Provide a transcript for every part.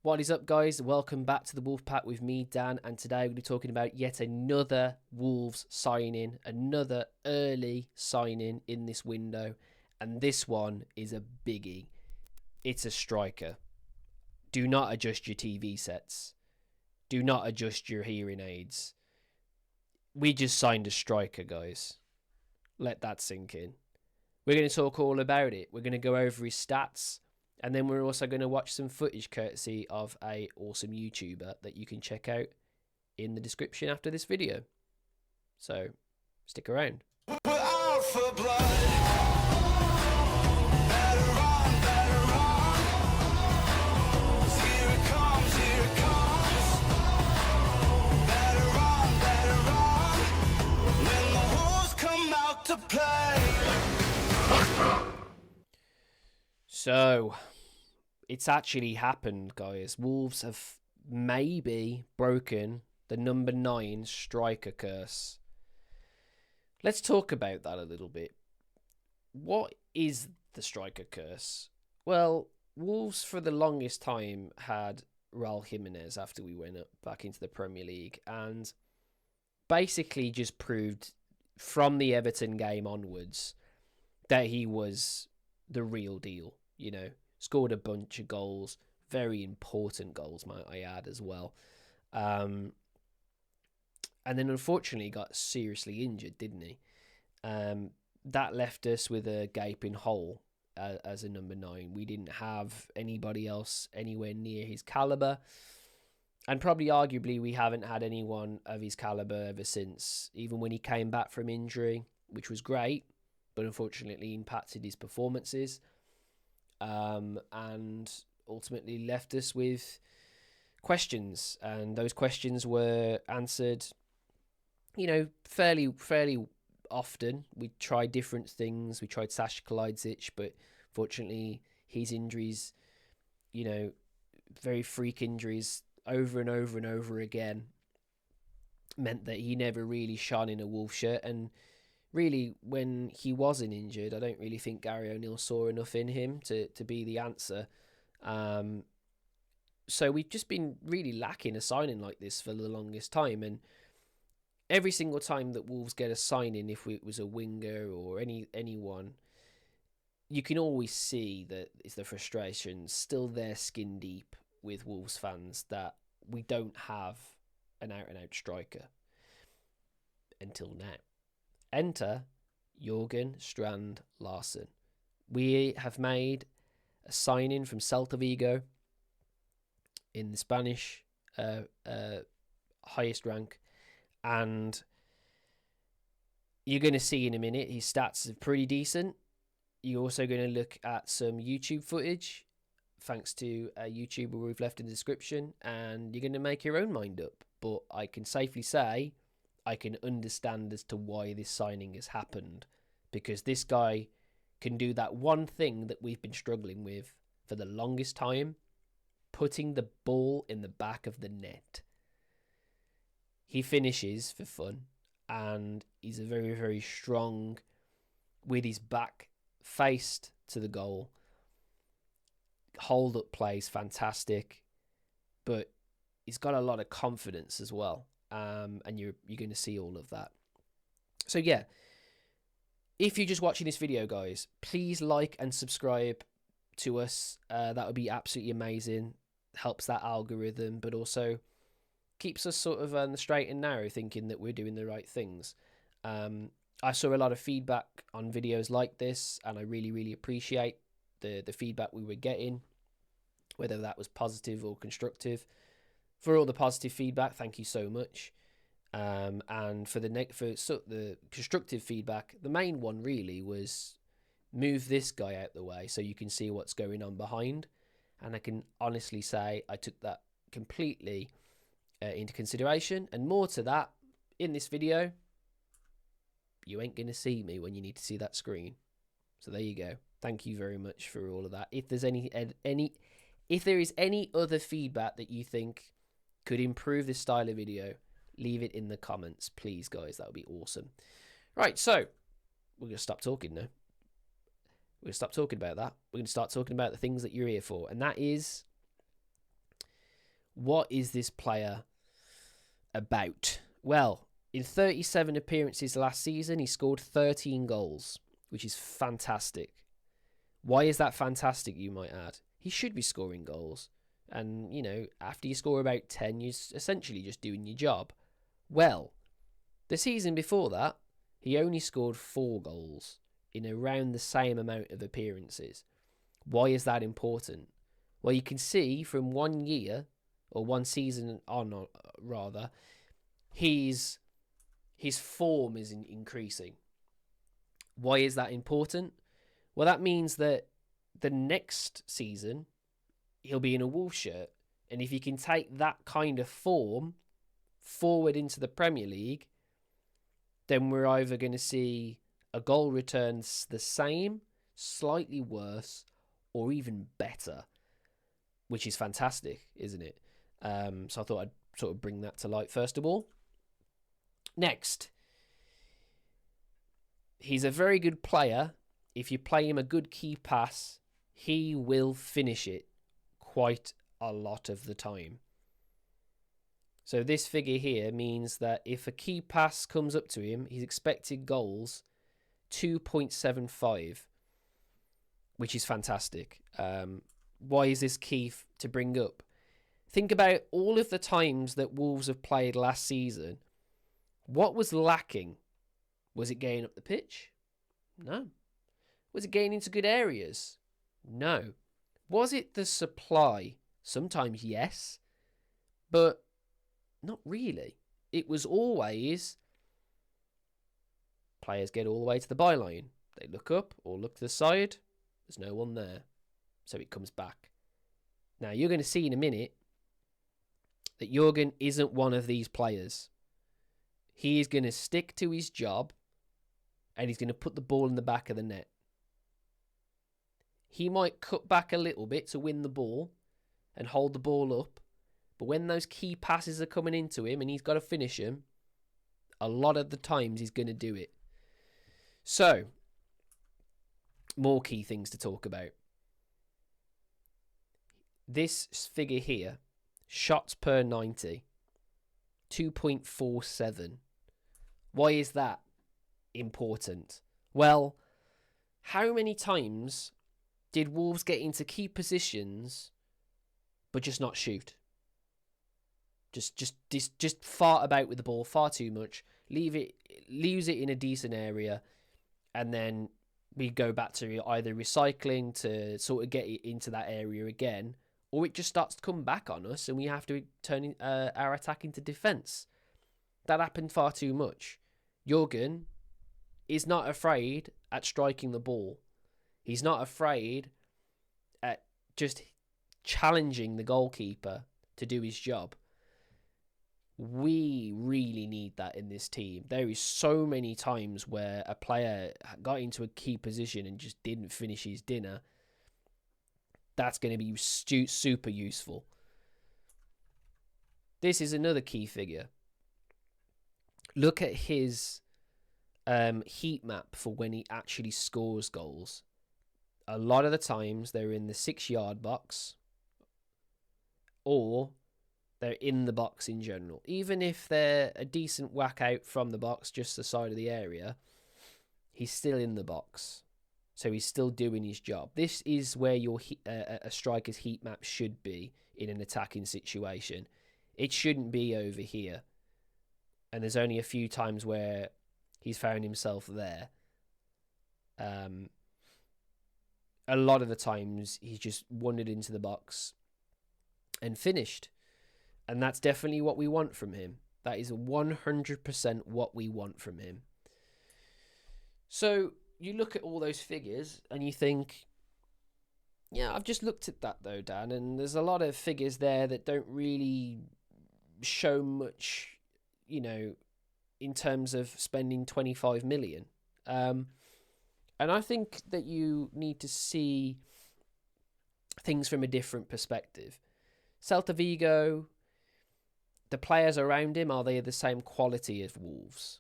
What is up, guys? Welcome back to the Wolfpack with me, Dan, and today we're going to be talking about yet another Wolves signing, another early signing in this window, and this one is a biggie. It's a striker. Do not adjust your TV sets. Do not adjust your hearing aids. We just signed a striker, guys. Let that sink in. We're going to talk all about it. We're going to go over his stats. And then we're also going to watch some footage courtesy of an awesome YouTuber that you can check out in the description after this video. So, stick around. We're out for blood. Better run, better run. Here it comes, here it comes. Better run. When the Wolves come out to play. So, it's actually happened, guys. Wolves have maybe broken the number 9 striker curse. Let's talk about that a little bit. What is the striker curse? Well, Wolves for the longest time had Raul Jimenez after we went up back into the Premier League, and basically just proved from the Everton game onwards that he was the real deal. You know, scored a bunch of goals, very important goals, might I add, as well. And then unfortunately got seriously injured, didn't he? That left us with a gaping hole as a number 9. We didn't have anybody else anywhere near his calibre. And probably arguably we haven't had anyone of his calibre ever since, even when he came back from injury, which was great, but unfortunately impacted his performances. And ultimately left us with questions, and those questions were answered, you know, fairly often. We tried different things. We tried Saša Kalajdzic, but fortunately his injuries, you know, very freak injuries over and over and over again, meant that he never really shone in a Wolf shirt. And really, when he wasn't injured, I don't really think Gary O'Neill saw enough in him to be the answer. So we've just been really lacking a signing like this for the longest time. And every single time that Wolves get a signing, if it was a winger or anyone, you can always see that it's the frustration still there skin deep with Wolves fans that we don't have an out-and-out striker until now. Enter Jørgen, Strand, Larsen. We have made a signing from Celta Vigo in the Spanish highest rank, and you're going to see in a minute his stats are pretty decent. You're also going to look at some YouTube footage, thanks to a YouTuber we've left in the description, and you're going to make your own mind up. But I can safely say I can understand as to why this signing has happened, because this guy can do that one thing that we've been struggling with for the longest time, putting the ball in the back of the net. He finishes for fun, and he's a very, very strong, with his back faced to the goal. Hold up plays fantastic, but he's got a lot of confidence as well. And you're going to see all of that. So yeah, if you're just watching this video, guys, please like and subscribe to us. That would be absolutely amazing. Helps that algorithm, but also keeps us sort of on the straight and narrow, thinking that we're doing the right things. I saw a lot of feedback on videos like this, and I really, really appreciate the feedback we were getting, whether that was positive or constructive. For all the positive feedback, thank you so much. And for the constructive feedback, the main one really was move this guy out the way so you can see what's going on behind. And I can honestly say I took that completely into consideration. And more to that, in this video, you ain't going to see me when you need to see that screen. So there you go. Thank you very much for all of that. If there's if there is any other feedback that you think could improve this style of video, leave it in the comments, please, guys. That would be awesome. Right, so we're going to stop talking now. We're going to stop talking about that. We're going to start talking about the things that you're here for, and that is What is this player about? Well, in 37 appearances last season, he scored 13 goals, which is fantastic. Why is that fantastic, you might add? He should be scoring goals. And, you know, after you score about 10, you're essentially just doing your job. Well, the season before that, he only scored 4 goals in around the same amount of appearances. Why is that important? Well, you can see from 1 year, or 1 season on, rather, his form is increasing. Why is that important? Well, that means that the next season, he'll be in a Wolves shirt. And if you can take that kind of form forward into the Premier League, then we're either going to see a goal return the same, slightly worse, or even better, which is fantastic, isn't it? So I thought I'd sort of bring that to light first of all. Next, he's a very good player. If you play him a good key pass, he will finish it quite a lot of the time. So this figure here means that if a key pass comes up to him, his expected goals 2.75, which is fantastic. Why is this key to bring up? Think about all of the times that Wolves have played last season. What was lacking? Was it getting up the pitch? No. Was it getting into good areas? No. Was it the supply? Sometimes yes, but not really. It was always players get all the way to the byline. They look up or look to the side. There's no one there. So it comes back. Now, you're going to see in a minute that Jørgen isn't one of these players. He is going to stick to his job and he's going to put the ball in the back of the net. He might cut back a little bit to win the ball and hold the ball up. But when those key passes are coming into him and he's got to finish them, a lot of the times he's going to do it. So, more key things to talk about. This figure here, shots per 90, 2.47. Why is that important? Well, how many times did Wolves get into key positions but just not shoot? Just fart about with the ball far too much, leaves it in a decent area, and then we go back to either recycling to sort of get it into that area again, or it just starts to come back on us and we have to turn our attack into defence. That happened far too much. Jørgen is not afraid at striking the ball. He's not afraid at just challenging the goalkeeper to do his job. We really need that in this team. There is so many times where a player got into a key position and just didn't finish his dinner. That's going to be super useful. This is another key figure. Look at his heat map for when he actually scores goals. A lot of the times they're in the 6-yard box or they're in the box in general. Even if they're a decent whack out from the box, just the side of the area, he's still in the box. So he's still doing his job. This is where your a striker's heat map should be in an attacking situation. It shouldn't be over here. And there's only a few times where he's found himself there. A lot of the times he's just wandered into the box and finished. And that's definitely what we want from him. That is 100% what we want from him. So you look at all those figures and you think, yeah, I've just looked at that though, Dan, and there's a lot of figures there that don't really show much, you know, in terms of spending 25 million. And I think that you need to see things from a different perspective. Celta Vigo, the players around him, are they the same quality as Wolves?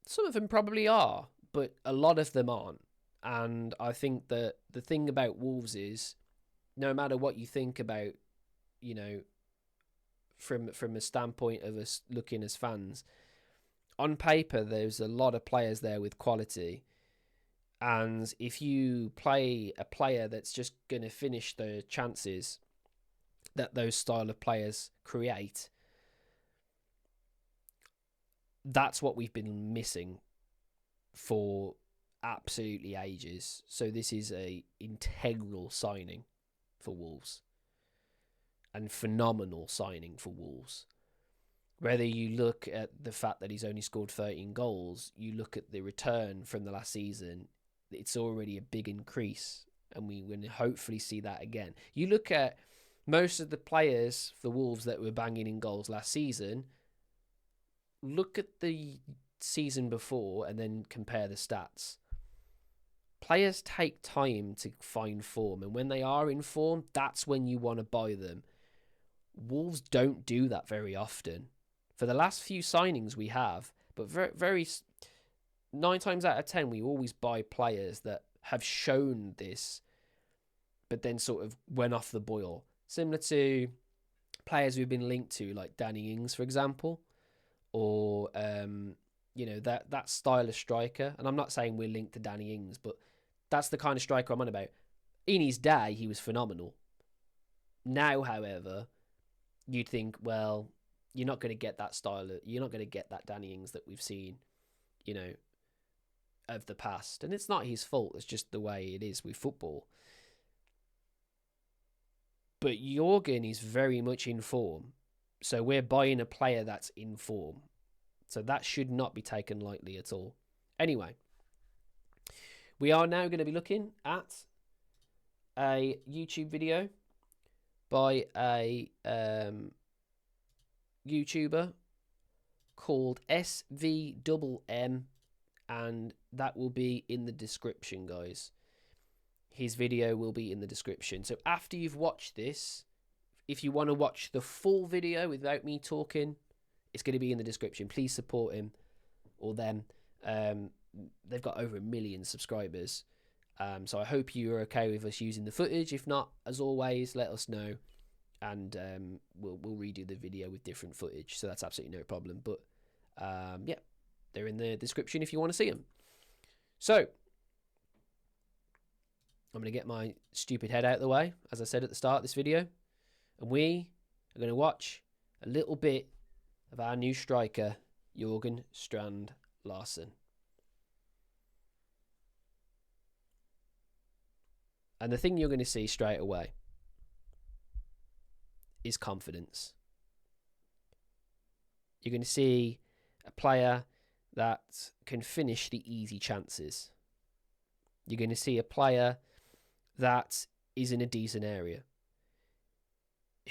Some of them probably are, but a lot of them aren't. And I think that the thing about Wolves is, no matter what you think about, you know, from a standpoint of us looking as fans. On paper, there's a lot of players there with quality. And if you play a player that's just going to finish the chances that those style of players create, that's what we've been missing for absolutely ages. So this is a integral signing for Wolves, and phenomenal signing for Wolves. Whether you look at the fact that he's only scored 13 goals, you look at the return from the last season, it's already a big increase, and we will hopefully see that again. You look at most of the players for Wolves that were banging in goals last season, look at the season before and then compare the stats. Players take time to find form, and when they are in form, that's when you want to buy them. Wolves don't do that very often. For the last few signings we have, but very 9 times out of 10, we always buy players that have shown this, but then sort of went off the boil. Similar to players we've been linked to, like Danny Ings, for example, or that style of striker. And I'm not saying we're linked to Danny Ings, but that's the kind of striker I'm on about. In his day, he was phenomenal. Now, however, you'd think, well, you're not going to get that style. You're not going to get that Danny Ings that we've seen, of the past. And it's not his fault. It's just the way it is with football. But Jørgen is very much in form. So we're buying a player that's in form. So that should not be taken lightly at all. Anyway, we are now going to be looking at a YouTube video by a YouTuber called SVMM, and that will be in the description, guys. His video will be in the description. So after you've watched this, if you want to watch the full video without me talking, it's going to be in the description. Please support him or them. They've got over 1 million subscribers. So I hope you're okay with us using the footage. If not, as always, let us know, and we'll redo the video with different footage. So that's absolutely no problem. But yeah, they're in the description if you want to see them. So I'm going to get my stupid head out of the way, as I said at the start of this video, and we are going to watch a little bit of our new striker, Jørgen Strand Larsen. And the thing you're going to see straight away is confidence. You're going to see a player that can finish the easy chances. You're going to see a player that is in a decent area,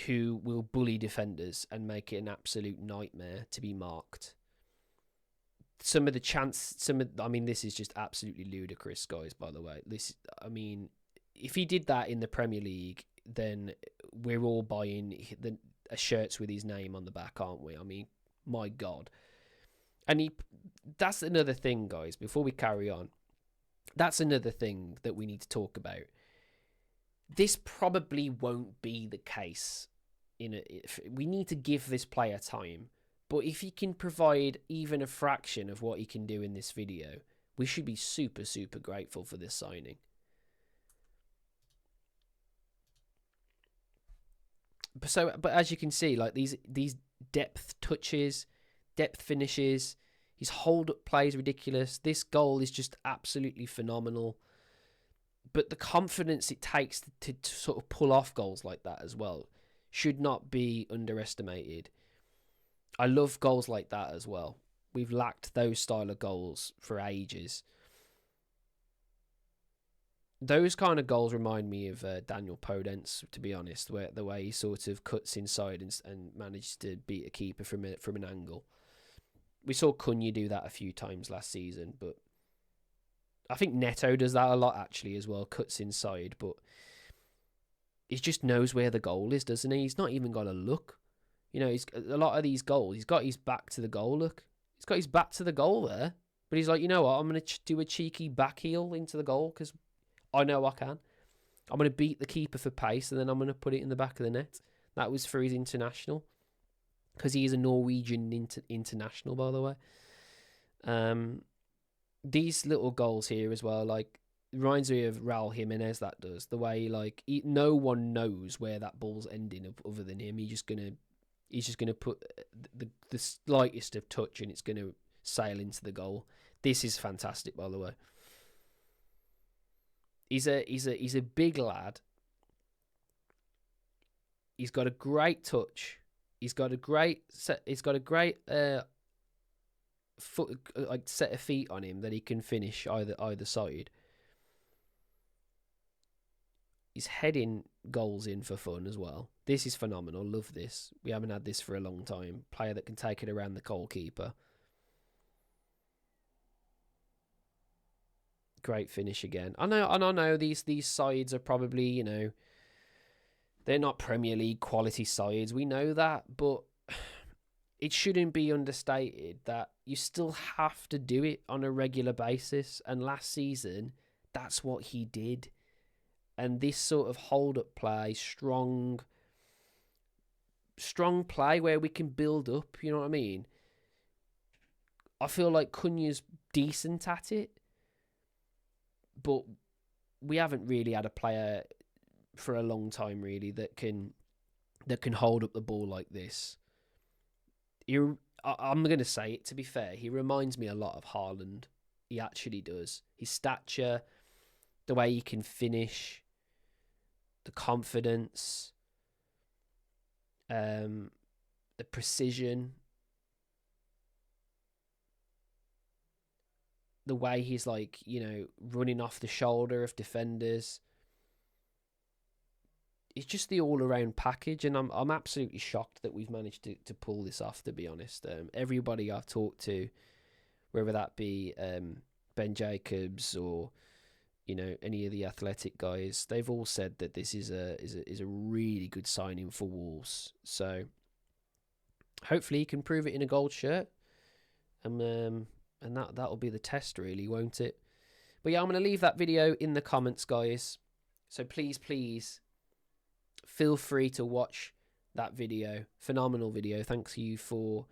who will bully defenders and make it an absolute nightmare to be marked. This is just absolutely ludicrous, guys, by the way. If he did that in the Premier League, then we're all buying shirts with his name on the back, aren't we? I mean, my God. And that's another thing, guys, before we carry on. That's another thing that we need to talk about. This probably won't be the case. We need to give this player time. But if he can provide even a fraction of what he can do in this video, we should be super, super grateful for this signing. But as you can see, like these depth touches, depth finishes, his hold-up play is ridiculous. This goal is just absolutely phenomenal. But the confidence it takes to sort of pull off goals like that as well should not be underestimated. I love goals like that as well. We've lacked those style of goals for ages. Those kind of goals remind me of Daniel Podence, to be honest, where the way he sort of cuts inside and manages to beat a keeper from an angle. We saw Thankyou do that a few times last season, but I think Neto does that a lot actually as well, cuts inside, but he just knows where the goal is, doesn't he? He's not even got to look. He's a lot of these goals, he's got his back to the goal, look. He's got his back to the goal there, but he's like, you know what, I'm going to do a cheeky back heel into the goal because I know I can. I'm going to beat the keeper for pace and then I'm going to put it in the back of the net. That was for his international. because he is a Norwegian international, by the way. These little goals here as well, like, reminds me of Raul Jimenez. That does, the way, like, no one knows where that ball's ending other than him. He's just gonna put the slightest of touch and it's gonna sail into the goal. This is fantastic, by the way. He's a big lad. He's got a great touch. He's got a great foot, like, set of feet on him that he can finish either side. He's heading goals in for fun as well. This is phenomenal. Love this. We haven't had this for a long time. Player that can take it around the goalkeeper. Great finish again. I know these sides are probably, you know, they're not Premier League quality sides. We know that, but it shouldn't be understated that you still have to do it on a regular basis. And last season, that's what he did. And this sort of hold-up play, strong play where we can build up, you know what I mean? I feel like Cunha's decent at it, but we haven't really had a player for a long time, really, that can hold up the ball like this. I'm going to say it, to be fair, he reminds me a lot of Haaland. He actually does. His stature, the way he can finish, the confidence, the precision, the way he's, like, you know, running off the shoulder of defenders. It's just the all-around package, and I'm absolutely shocked that we've managed to pull this off, to be honest. Everybody I've talked to, whether that be Ben Jacobs or, you know, any of the Athletic guys, they've all said that this is a really good signing for Wolves. So hopefully he can prove it in a gold shirt, and that'll be the test, really, won't it? But yeah, I'm going to leave that video in the comments, guys. So please feel free to watch that video. Phenomenal video. Thanks to you for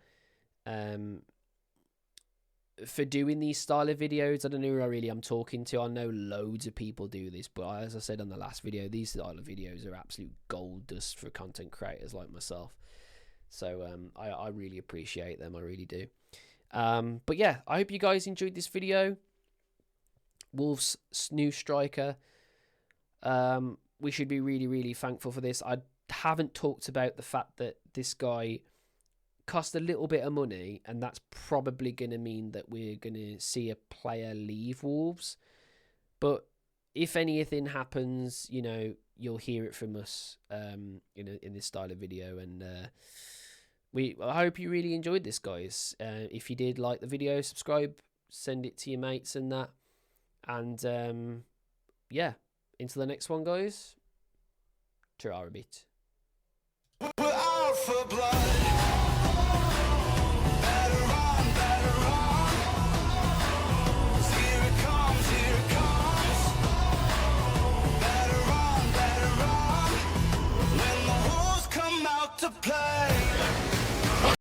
doing these style of videos. I don't know who I'm talking to. I know loads of people do this, but as I said on the last video, these style of videos are absolute gold dust for content creators like myself. So I really appreciate them. I really do. But yeah, I hope you guys enjoyed this video. Wolves' new striker. We should be really, really thankful for this. I haven't talked about the fact that this guy cost a little bit of money, and that's probably going to mean that we're going to see a player leave Wolves. But if anything happens, you know, you'll hear it from us in this style of video. And I hope you really enjoyed this, guys. If you did like the video, subscribe, send it to your mates and that. And yeah, until the next one, guys. Ta-ra a bit. We're out for blood.